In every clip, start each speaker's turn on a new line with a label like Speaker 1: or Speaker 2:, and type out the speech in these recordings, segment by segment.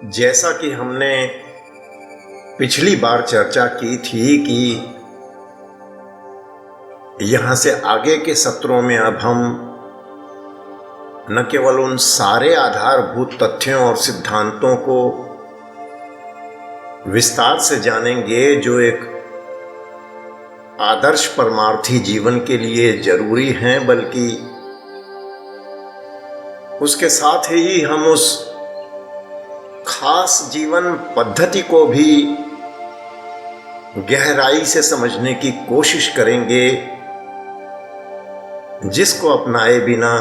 Speaker 1: जैसा कि हमने पिछली बार चर्चा की थी कि यहाँ से आगे के सत्रों में अब हम न केवल उन सारे आधारभूत तथ्यों और सिद्धांतों को विस्तार से जानेंगे जो एक आदर्श परमार्थी जीवन के लिए जरूरी हैं, बल्कि उसके साथ ही हम उस खास जीवन पद्धति को भी गहराई से समझने की कोशिश करेंगे, जिसको अपनाए बिना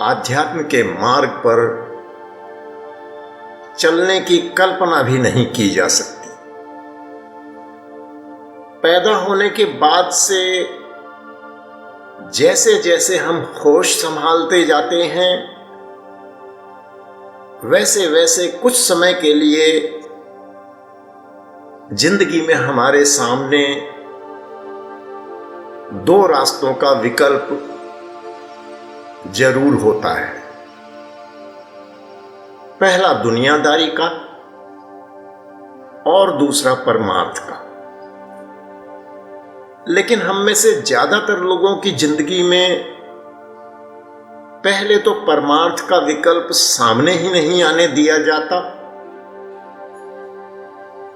Speaker 1: आध्यात्म के मार्ग पर चलने की कल्पना भी नहीं की जा सकती। पैदा होने के बाद से जैसे जैसे हम होश संभालते जाते हैं, वैसे वैसे कुछ समय के लिए जिंदगी में हमारे सामने दो रास्तों का विकल्प जरूर होता है। पहला दुनियादारी का और दूसरा परमार्थ का। लेकिन हम में से ज्यादातर लोगों की जिंदगी में पहले तो परमार्थ का विकल्प सामने ही नहीं आने दिया जाता,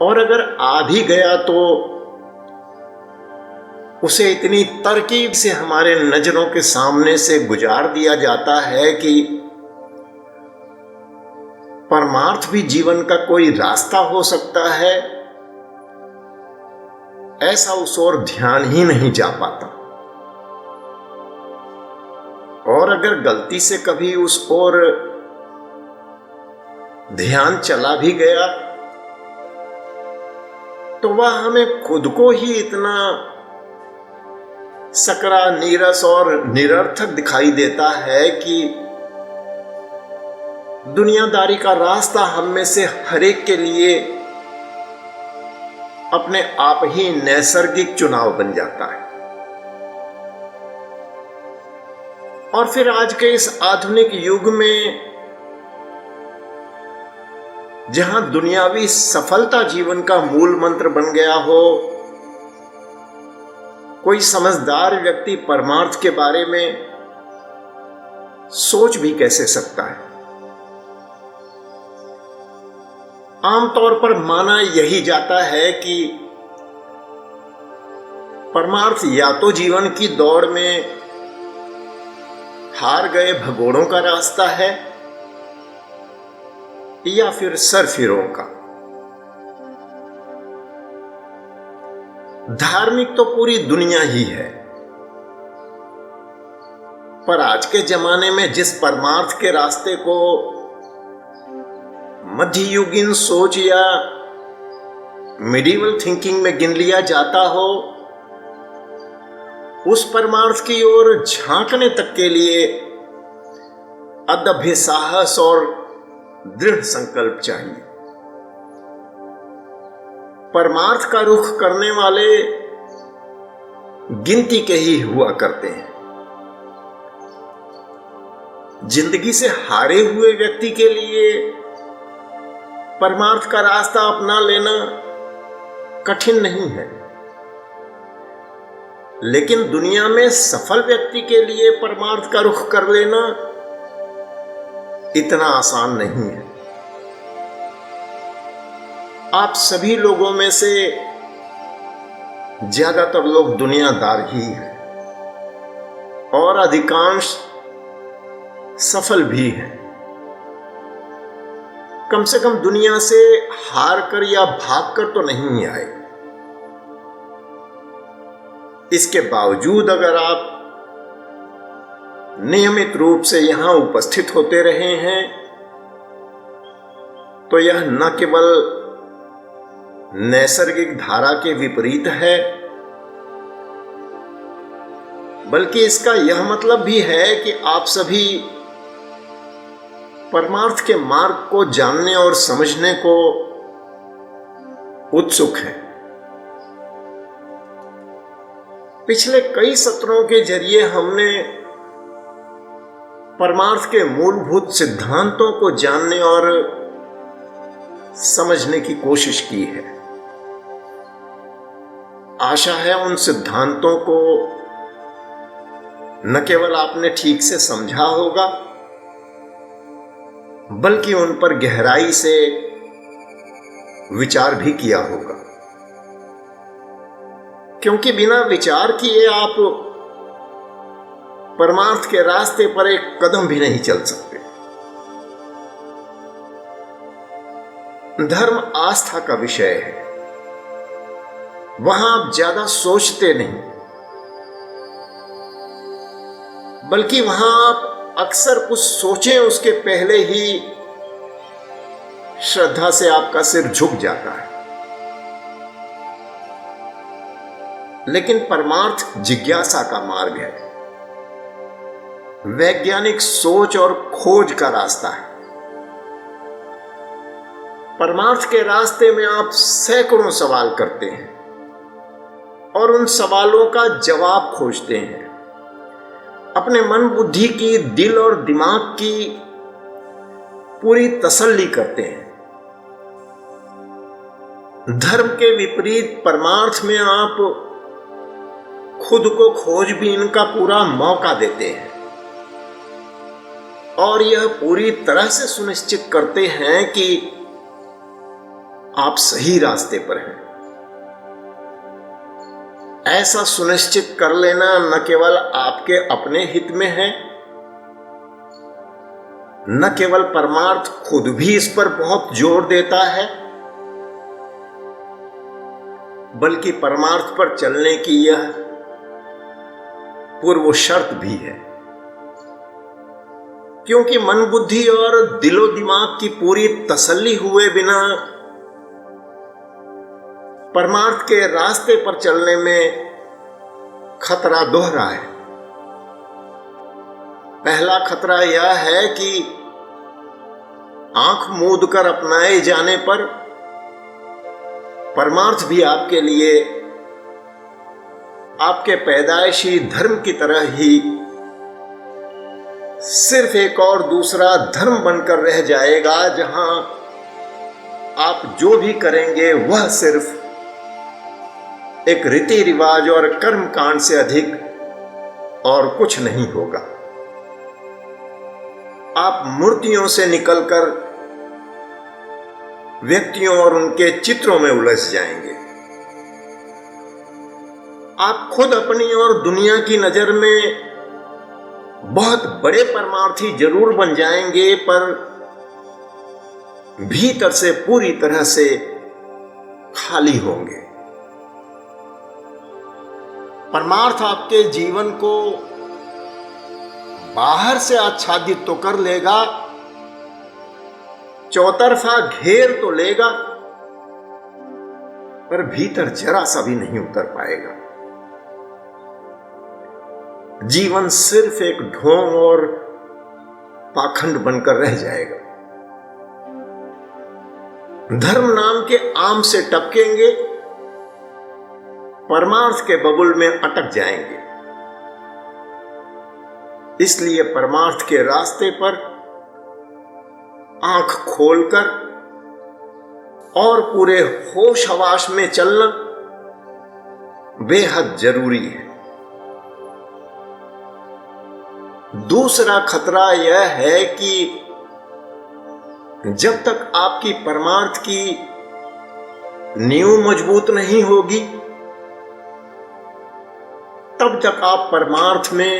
Speaker 1: और अगर आ भी गया तो उसे इतनी तरकीब से हमारे नजरों के सामने से गुजार दिया जाता है कि परमार्थ भी जीवन का कोई रास्ता हो सकता है, ऐसा उस ओर ध्यान ही नहीं जा पाता। और अगर गलती से कभी उस ओर ध्यान चला भी गया तो वह हमें खुद को ही इतना सकरा, नीरस और निरर्थक दिखाई देता है कि दुनियादारी का रास्ता हम में से हर एक के लिए अपने आप ही नैसर्गिक चुनाव बन जाता है। और फिर आज के इस आधुनिक युग में जहां दुनियावी सफलता जीवन का मूल मंत्र बन गया हो, कोई समझदार व्यक्ति परमार्थ के बारे में सोच भी कैसे सकता है। आमतौर पर माना यही जाता है कि परमार्थ या तो जीवन की दौड़ में हार गए भगोड़ों का रास्ता है या फिर सरफिरों का। धार्मिक तो पूरी दुनिया ही है, पर आज के जमाने में जिस परमार्थ के रास्ते को मध्ययुगीन सोच या मिडिवल थिंकिंग में गिन लिया जाता हो, उस परमार्थ की ओर झांकने तक के लिए अदभ्य साहस और दृढ़ संकल्प चाहिए। परमार्थ का रुख करने वाले गिनती के ही हुआ करते हैं। जिंदगी से हारे हुए व्यक्ति के लिए परमार्थ का रास्ता अपना लेना कठिन नहीं है, लेकिन दुनिया में सफल व्यक्ति के लिए परमार्थ का रुख कर लेना इतना आसान नहीं है। आप सभी लोगों में से ज्यादातर लोग दुनियादार ही हैं और अधिकांश सफल भी हैं। कम से कम दुनिया से हार कर या भाग कर तो नहीं आए। इसके बावजूद अगर आप नियमित रूप से यहां उपस्थित होते रहे हैं तो यह न केवल नैसर्गिक धारा के विपरीत है, बल्कि इसका यह मतलब भी है कि आप सभी परमार्थ के मार्ग को जानने और समझने को उत्सुक हैं। पिछले कई सत्रों के जरिए हमने परमार्थ के मूलभूत सिद्धांतों को जानने और समझने की कोशिश की है। आशा है उन सिद्धांतों को न केवल आपने ठीक से समझा होगा, बल्कि उन पर गहराई से विचार भी किया होगा, क्योंकि बिना विचार किए आप परमार्थ के रास्ते पर एक कदम भी नहीं चल सकते। धर्म आस्था का विषय है। वहां आप ज्यादा सोचते नहीं, बल्कि वहां आप अक्सर कुछ सोचें उसके पहले ही श्रद्धा से आपका सिर झुक जाता है। लेकिन परमार्थ जिज्ञासा का मार्ग है, वैज्ञानिक सोच और खोज का रास्ता है। परमार्थ के रास्ते में आप सैकड़ों सवाल करते हैं और उन सवालों का जवाब खोजते हैं। अपने मन बुद्धि की, दिल और दिमाग की पूरी तसल्ली करते हैं। धर्म के विपरीत परमार्थ में आप खुद को खोजबीन का पूरा मौका देते हैं और यह पूरी तरह से सुनिश्चित करते हैं कि आप सही रास्ते पर हैं। ऐसा सुनिश्चित कर लेना न केवल आपके अपने हित में है, न केवल परमार्थ खुद भी इस पर बहुत जोर देता है, बल्कि परमार्थ पर चलने की यह पूर्व शर्त भी है। क्योंकि मन बुद्धि और दिलो दिमाग की पूरी तसल्ली हुए बिना परमार्थ के रास्ते पर चलने में खतरा दोहरा है। पहला खतरा यह है कि आंख मूंद कर अपनाए जाने पर परमार्थ भी आपके लिए आपके पैदाइशी धर्म की तरह ही सिर्फ एक और दूसरा धर्म बनकर रह जाएगा, जहां आप जो भी करेंगे वह सिर्फ एक रीति रिवाज और कर्म कांड से अधिक और कुछ नहीं होगा। आप मूर्तियों से निकलकर व्यक्तियों और उनके चित्रों में उलझ जाएंगे। आप खुद अपनी और दुनिया की नजर में बहुत बड़े परमार्थी जरूर बन जाएंगे, पर भीतर से पूरी तरह से खाली होंगे। परमार्थ आपके जीवन को बाहर से आच्छादित तो कर लेगा, चौतरफा घेर तो लेगा, पर भीतर जरा सा भी नहीं उतर पाएगा। जीवन सिर्फ एक ढोंग और पाखंड बनकर रह जाएगा। धर्म नाम के आम से टपकेंगे, परमार्थ के बबुल में अटक जाएंगे। इसलिए परमार्थ के रास्ते पर आंख खोलकर और पूरे होश हवास में चलना बेहद जरूरी है। दूसरा खतरा यह है कि जब तक आपकी परमार्थ की नींव मजबूत नहीं होगी, तब तक आप परमार्थ में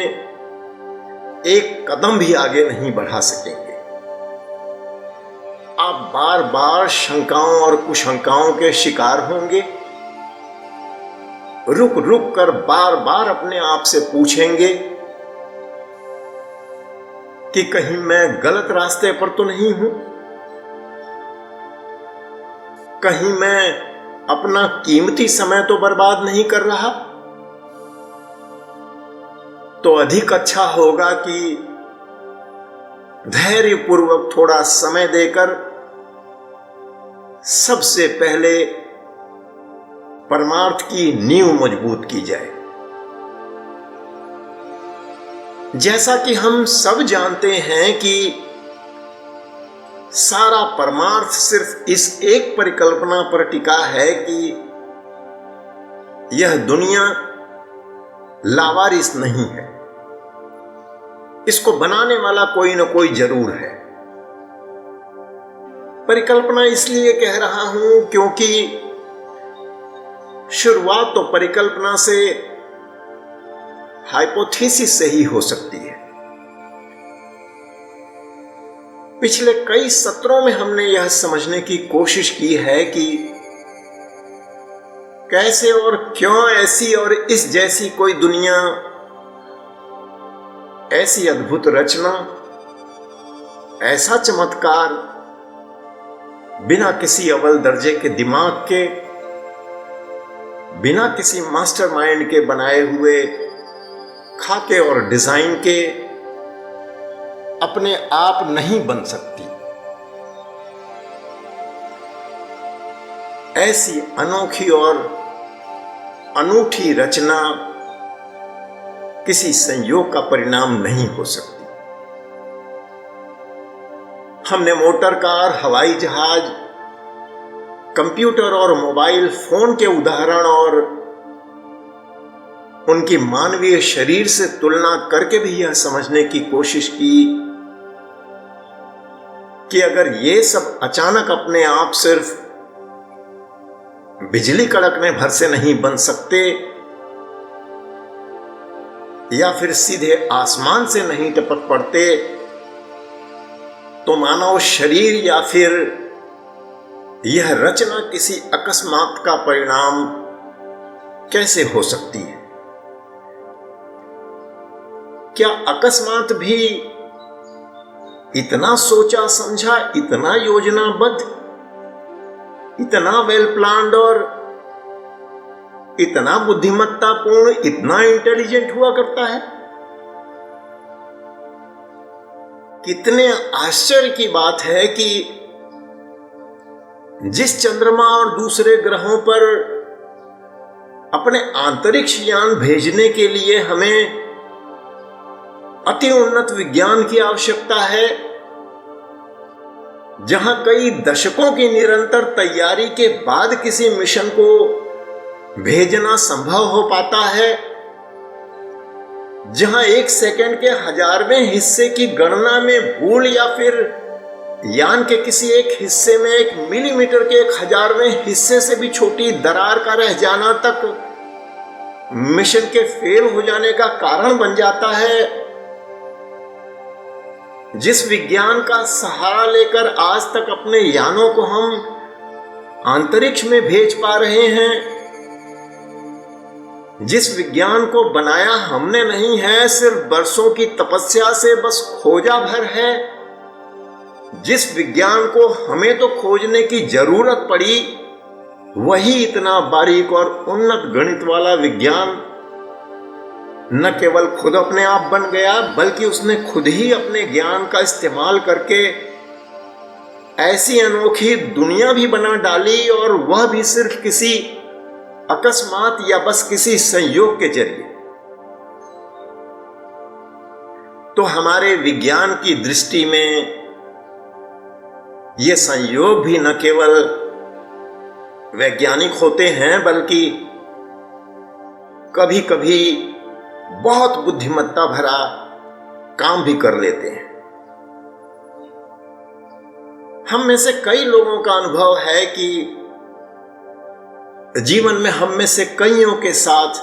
Speaker 1: एक कदम भी आगे नहीं बढ़ा सकेंगे। आप बार बार शंकाओं और कुशंकाओं के शिकार होंगे। रुक रुक कर बार बार अपने आप से पूछेंगे कि कहीं मैं गलत रास्ते पर तो नहीं हूं, कहीं मैं अपना कीमती समय तो बर्बाद नहीं कर रहा। तो अधिक अच्छा होगा कि धैर्यपूर्वक थोड़ा समय देकर सबसे पहले परमार्थ की नींव मजबूत की जाए। जैसा कि हम सब जानते हैं कि सारा परमार्थ सिर्फ इस एक परिकल्पना पर टिका है कि यह दुनिया लावारिस नहीं है, इसको बनाने वाला कोई न कोई जरूर है। परिकल्पना इसलिए कह रहा हूं क्योंकि शुरुआत तो परिकल्पना से, हाइपोथेसिस से ही हो सकती है। पिछले कई सत्रों में हमने यह समझने की कोशिश की है कि कैसे और क्यों ऐसी और इस जैसी कोई दुनिया, ऐसी अद्भुत रचना, ऐसा चमत्कार बिना किसी अव्वल दर्जे के दिमाग के, बिना किसी मास्टरमाइंड के बनाए हुए खाके और डिजाइन के अपने आप नहीं बन सकती। ऐसी अनोखी और अनूठी रचना किसी संयोग का परिणाम नहीं हो सकती। हमने मोटर कार, हवाई जहाज, कंप्यूटर और मोबाइल फोन के उदाहरण और उनकी मानवीय शरीर से तुलना करके भी यह समझने की कोशिश की कि अगर ये सब अचानक अपने आप सिर्फ बिजली कड़कने भर से नहीं बन सकते या फिर सीधे आसमान से नहीं टपक पड़ते, तो मानव शरीर या फिर यह रचना किसी अकस्मात का परिणाम कैसे हो सकती है? क्या अकस्मात भी इतना सोचा समझा, इतना योजनाबद्ध, इतना वेल प्लान्ड और इतना बुद्धिमत्तापूर्ण, इतना इंटेलिजेंट हुआ करता है? कितने आश्चर्य की बात है कि जिस चंद्रमा और दूसरे ग्रहों पर अपने अंतरिक्ष यान भेजने के लिए हमें अति उन्नत विज्ञान की आवश्यकता है, जहां कई दशकों की निरंतर तैयारी के बाद किसी मिशन को भेजना संभव हो पाता है, जहां एक सेकंड के 1000वें हिस्से की गणना में भूल या फिर यान के किसी एक हिस्से में 1 मिलीमीटर के 1000वें हिस्से से भी छोटी दरार का रह जाना तक मिशन के फेल हो जाने का कारण बन जाता है। जिस विज्ञान का सहारा लेकर आज तक अपने यानों को हम अंतरिक्ष में भेज पा रहे हैं, जिस विज्ञान को बनाया हमने नहीं है, सिर्फ बरसों की तपस्या से बस खोजा भर है, जिस विज्ञान को हमें तो खोजने की जरूरत पड़ी, वही इतना बारीक और उन्नत गणित वाला विज्ञान न केवल खुद अपने आप बन गया, बल्कि उसने खुद ही अपने ज्ञान का इस्तेमाल करके ऐसी अनोखी दुनिया भी बना डाली, और वह भी सिर्फ किसी अकस्मात या बस किसी संयोग के जरिए। तो हमारे विज्ञान की दृष्टि में ये संयोग भी न केवल वैज्ञानिक होते हैं, बल्कि कभी कभी बहुत बुद्धिमत्ता भरा काम भी कर लेते हैं। हम में से कई लोगों का अनुभव है कि जीवन में हम में से कईयों के साथ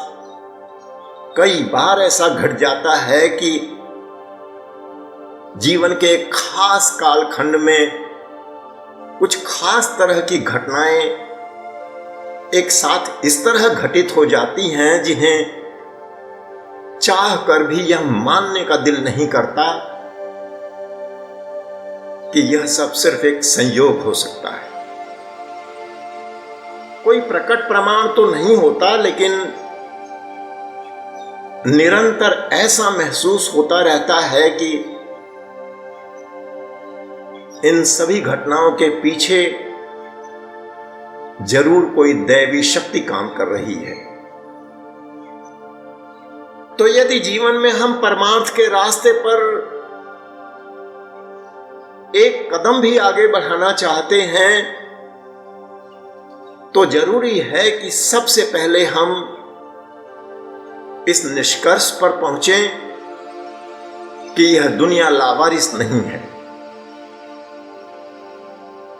Speaker 1: कई बार ऐसा घट जाता है कि जीवन के एक खास कालखंड में कुछ खास तरह की घटनाएं एक साथ इस तरह घटित हो जाती हैं जिन्हें चाह कर भी यह मानने का दिल नहीं करता कि यह सब सिर्फ एक संयोग हो सकता है। कोई प्रकट प्रमाण तो नहीं होता, लेकिन निरंतर ऐसा महसूस होता रहता है कि इन सभी घटनाओं के पीछे जरूर कोई दैवी शक्ति काम कर रही है। तो यदि जीवन में हम परमार्थ के रास्ते पर एक कदम भी आगे बढ़ाना चाहते हैं तो जरूरी है कि सबसे पहले हम इस निष्कर्ष पर पहुंचें कि यह दुनिया लावारिस नहीं है।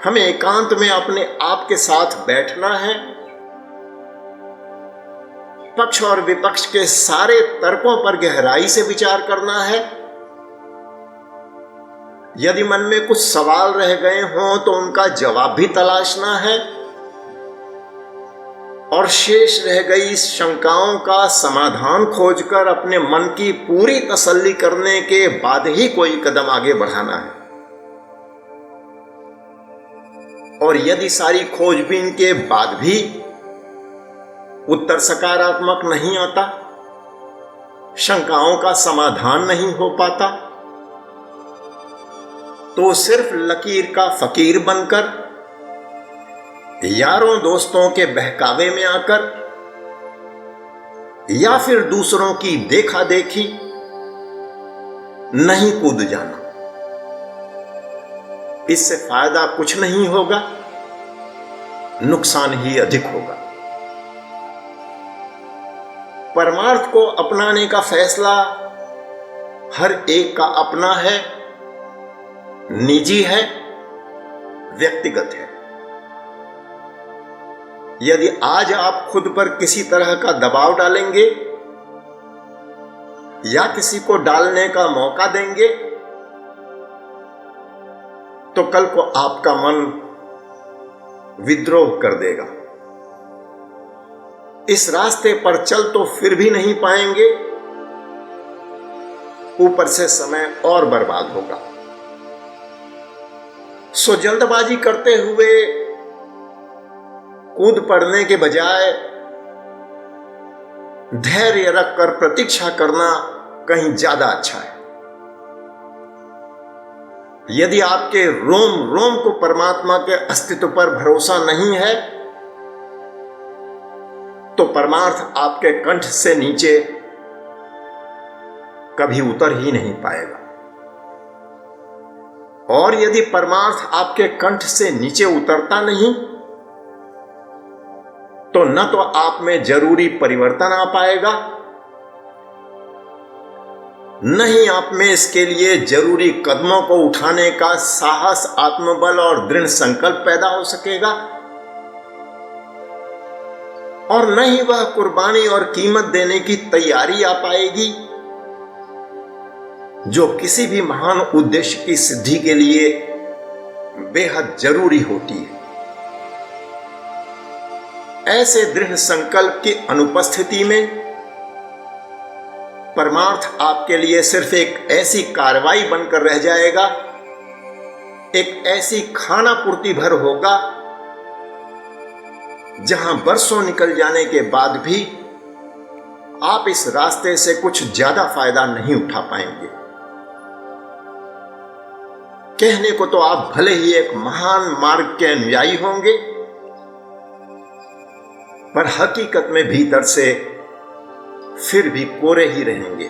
Speaker 1: हमें एकांत में अपने आप के साथ बैठना है, पक्ष और विपक्ष के सारे तर्कों पर गहराई से विचार करना है। यदि मन में कुछ सवाल रह गए हों तो उनका जवाब भी तलाशना है और शेष रह गई शंकाओं का समाधान खोजकर अपने मन की पूरी तसल्ली करने के बाद ही कोई कदम आगे बढ़ाना है। और यदि सारी खोजबीन के बाद भी उत्तर सकारात्मक नहीं आता, शंकाओं का समाधान नहीं हो पाता, तो सिर्फ लकीर का फकीर बनकर यारों दोस्तों के बहकावे में आकर या फिर दूसरों की देखा देखी नहीं कूद जाना। इससे फायदा कुछ नहीं होगा, नुकसान ही अधिक होगा। परमार्थ को अपनाने का फैसला हर एक का अपना है, निजी है, व्यक्तिगत है। यदि आज आप खुद पर किसी तरह का दबाव डालेंगे या किसी को डालने का मौका देंगे तो कल को आपका मन विद्रोह कर देगा। इस रास्ते पर चल तो फिर भी नहीं पाएंगे, ऊपर से समय और बर्बाद होगा। सो जल्दबाजी करते हुए कूद पड़ने के बजाय धैर्य रखकर प्रतीक्षा करना कहीं ज्यादा अच्छा है। यदि आपके रोम रोम को परमात्मा के अस्तित्व पर भरोसा नहीं है तो परमार्थ आपके कंठ से नीचे कभी उतर ही नहीं पाएगा। और यदि परमार्थ आपके कंठ से नीचे उतरता नहीं तो न तो आप में जरूरी परिवर्तन आ पाएगा, न ही आप में इसके लिए जरूरी कदमों को उठाने का साहस, आत्मबल और दृढ़ संकल्प पैदा हो सकेगा, और न ही वह कुर्बानी और कीमत देने की तैयारी आ पाएगी जो किसी भी महान उद्देश्य की सिद्धि के लिए बेहद जरूरी होती है। ऐसे दृढ़ संकल्प की अनुपस्थिति में परमार्थ आपके लिए सिर्फ एक ऐसी कार्रवाई बनकर रह जाएगा, एक ऐसी खाना पूर्ति भर होगा जहां बरसों निकल जाने के बाद भी आप इस रास्ते से कुछ ज्यादा फायदा नहीं उठा पाएंगे। कहने को तो आप भले ही एक महान मार्ग के अनुयायी होंगे, पर हकीकत में भीतर से फिर भी कोरे ही रहेंगे।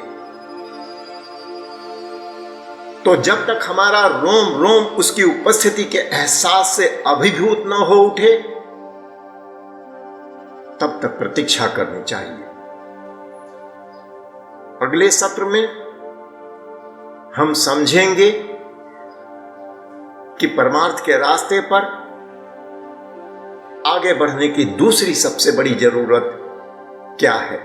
Speaker 1: तो जब तक हमारा रोम रोम उसकी उपस्थिति के एहसास से अभिभूत न हो उठे तब तक प्रतीक्षा करनी चाहिए। अगले सत्र में हम समझेंगे कि परमार्थ के रास्ते पर आगे बढ़ने की दूसरी सबसे बड़ी जरूरत क्या है।